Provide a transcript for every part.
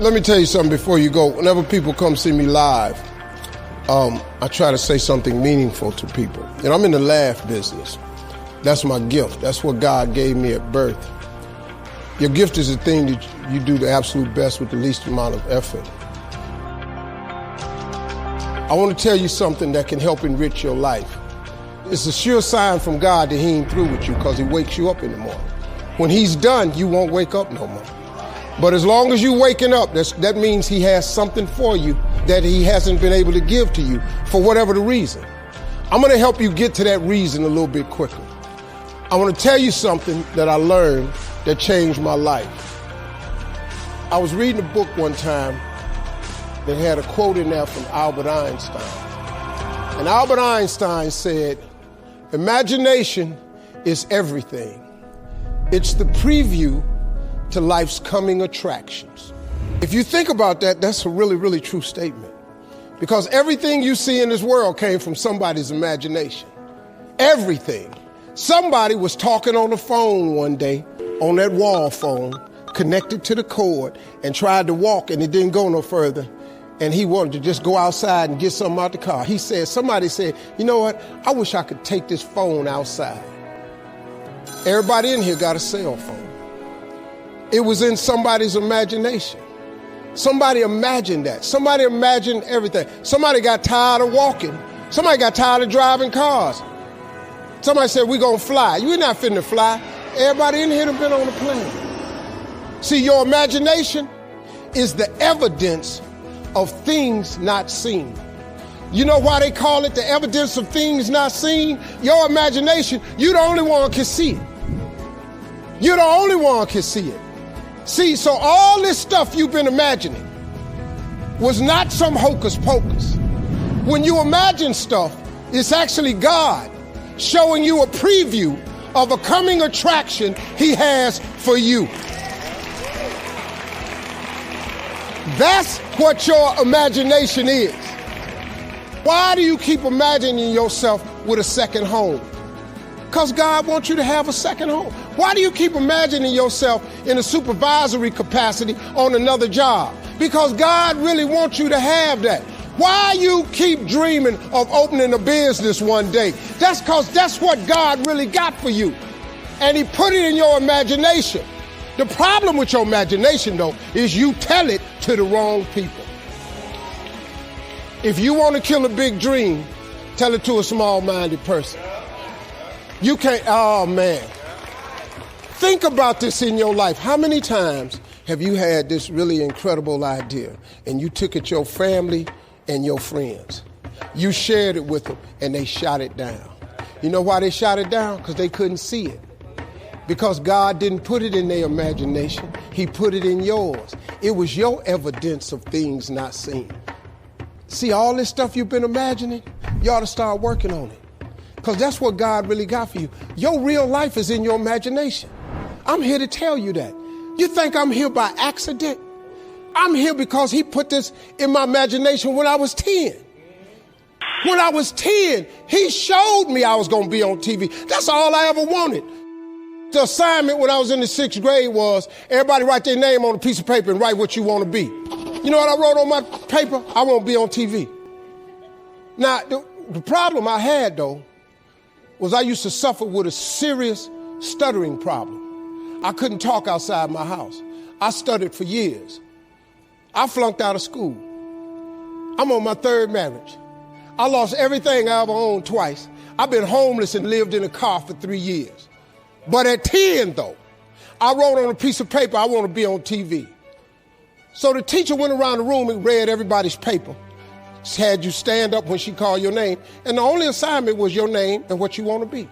Let me tell you something before you go. Whenever people come see me live, I try to say something meaningful to people. And I'm in the laugh business. That's my gift. That's what God gave me at birth. Your gift is the thing that you do the absolute best with the least amount of effort. I want to tell you something that can help enrich your life. It's a sure sign from God that he ain't through with you because he wakes you up in the morning. When he's done, you won't wake up no more. But as long as you're waking up, that means he has something for you that he hasn't been able to give to you for whatever the reason. I'm going to help you get to that reason a little bit quicker. I want to tell you something that I learned that changed my life. I was reading a book one time that had a quote in there from Albert Einstein. And Albert Einstein said, "Imagination is everything. It's the preview to life's coming attractions." If you think about that, that's a really, really true statement. Because everything you see in this world came from somebody's imagination. Everything. Somebody was talking on the phone one day, on that wall phone, connected to the cord, and tried to walk, and it didn't go no further. And he wanted to just go outside and get something out the car. Somebody said, "You know what? I wish I could take this phone outside." Everybody in here got a cell phone. It was in somebody's imagination. Somebody imagined that. Somebody imagined everything. Somebody got tired of walking. Somebody got tired of driving cars. Somebody said, "We're going to fly." You're not finna fly. Everybody in here done been on a plane. See, your imagination is the evidence of things not seen. You know why they call it the evidence of things not seen? Your imagination, you're the only one can see it. You're the only one can see it. See, so all this stuff you've been imagining was not some hocus pocus. When you imagine stuff, it's actually God showing you a preview of a coming attraction he has for you. That's what your imagination is. Why do you keep imagining yourself with a second home? Because God wants you to have a second home. Why do you keep imagining yourself in a supervisory capacity on another job? Because God really wants you to have that. Why you keep dreaming of opening a business one day? That's because that's what God really got for you. And he put it in your imagination. The problem with your imagination, though, is you tell it to the wrong people. If you want to kill a big dream, tell it to a small-minded person. You can't, oh man. Think about this in your life. How many times have you had this really incredible idea and you took it to your family and your friends? You shared it with them and they shot it down. You know why they shot it down? Because they couldn't see it. Because God didn't put it in their imagination. He put it in yours. It was your evidence of things not seen. See, all this stuff you've been imagining, you ought to start working on it. Because that's what God really got for you. Your real life is in your imagination. I'm here to tell you that. You think I'm here by accident? I'm here because he put this in my imagination when I was 10. When I was 10, he showed me I was going to be on TV. That's all I ever wanted. The assignment when I was in the 6th grade was everybody write their name on a piece of paper and write what you want to be. You know what I wrote on my paper? I want to be on TV. Now, the problem I had, though, was I used to suffer with a serious stuttering problem. I couldn't talk outside my house. I stuttered for years. I flunked out of school. I'm on my 3rd marriage. I lost everything I ever owned twice. I've been homeless and lived in a car for 3 years. But at 10, though, I wrote on a piece of paper, I want to be on TV. So the teacher went around the room and read everybody's paper. She had you stand up when she called your name. And the only assignment was your name and what you want to be.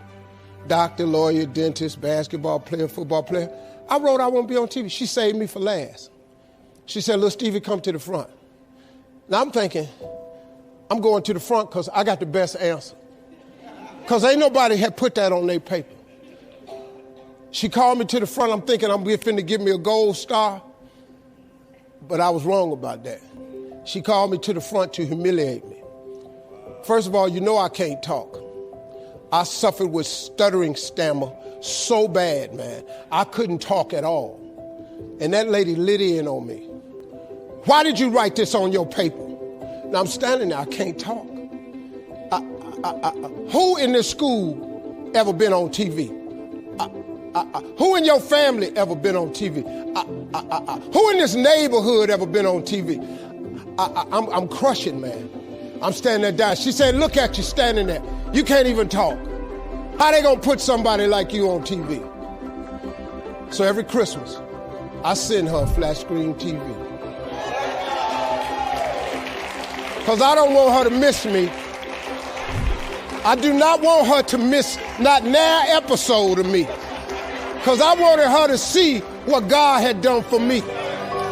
Doctor, lawyer, dentist, basketball player, football player. I wrote I want to be on TV. She saved me for last. She said, "Little Stevie, come to the front." Now I'm thinking, I'm going to the front because I got the best answer. Because ain't nobody had put that on their paper. She called me to the front. I'm thinking I'm finna give me a gold star. But I was wrong about that. She called me to the front to humiliate me. First of all, you know I can't talk. I suffered with stuttering stammer so bad, man. I couldn't talk at all. And that lady lit in on me. Why did you write this on your paper? Now I'm standing there, I can't talk. Who in this school ever been on TV? Who in your family ever been on TV? Who in this neighborhood ever been on TV? I'm crushing, man. I'm standing there dying. She said, look at you standing there. You can't even talk. How they gonna put somebody like you on TV? So every Christmas, I send her a flat screen TV. Because I don't want her to miss me. I do not want her to miss not now episode of me. Because I wanted her to see what God had done for me.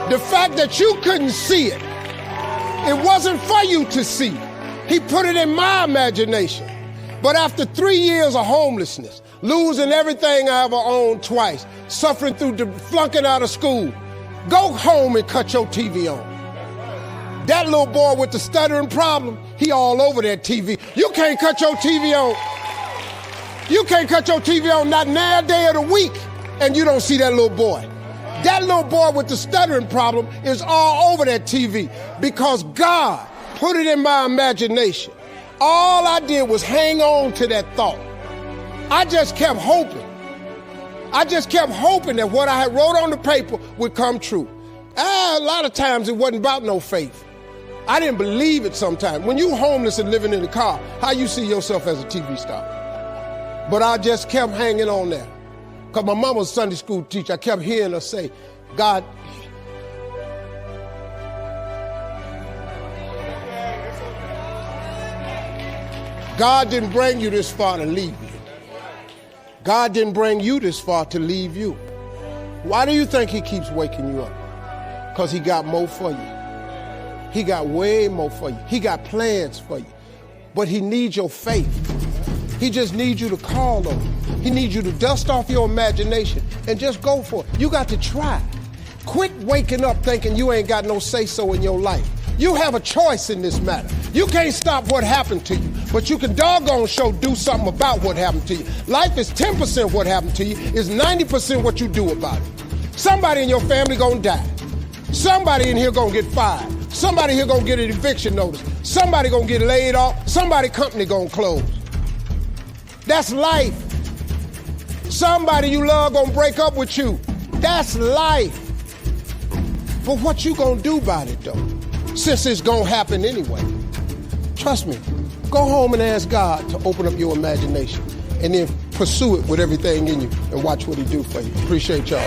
The fact that you couldn't see it, it wasn't for you to see. He put it in my imagination. But after 3 years of homelessness, losing everything I ever owned twice, suffering through flunking out of school, go home and cut your TV on. That little boy with the stuttering problem, he all over that TV. You can't cut your TV on. You can't cut your TV on not now day of the week and you don't see that little boy. That little boy with the stuttering problem is all over that TV because God put it in my imagination. All I did was hang on to that thought. I just kept hoping. I just kept hoping that what I had wrote on the paper would come true. A lot of times it wasn't about no faith. I didn't believe it sometimes. When you homeless and living in the car, how you see yourself as a TV star? But I just kept hanging on there. Because my mom was a Sunday school teacher. I kept hearing her say, God, God didn't bring you this far to leave you. God didn't bring you this far to leave you. Why do you think he keeps waking you up? Because he got more for you. He got way more for you. He got plans for you. But he needs your faith. He just needs you to call on him. He needs you to dust off your imagination and just go for it. You got to try. Quit waking up thinking you ain't got no say-so in your life. You have a choice in this matter. You can't stop what happened to you, but you can doggone sure do something about what happened to you. Life is 10% what happened to you, is 90% what you do about it. Somebody in your family gonna die. Somebody in here gonna get fired. Somebody here gonna get an eviction notice. Somebody gonna get laid off. Somebody company gonna close. That's life. Somebody you love gonna break up with you. That's life. But what you gonna do about it though? Since it's gonna happen anyway. Trust me, go home and ask God to open up your imagination and then pursue it with everything in you and watch what he do for you. Appreciate y'all.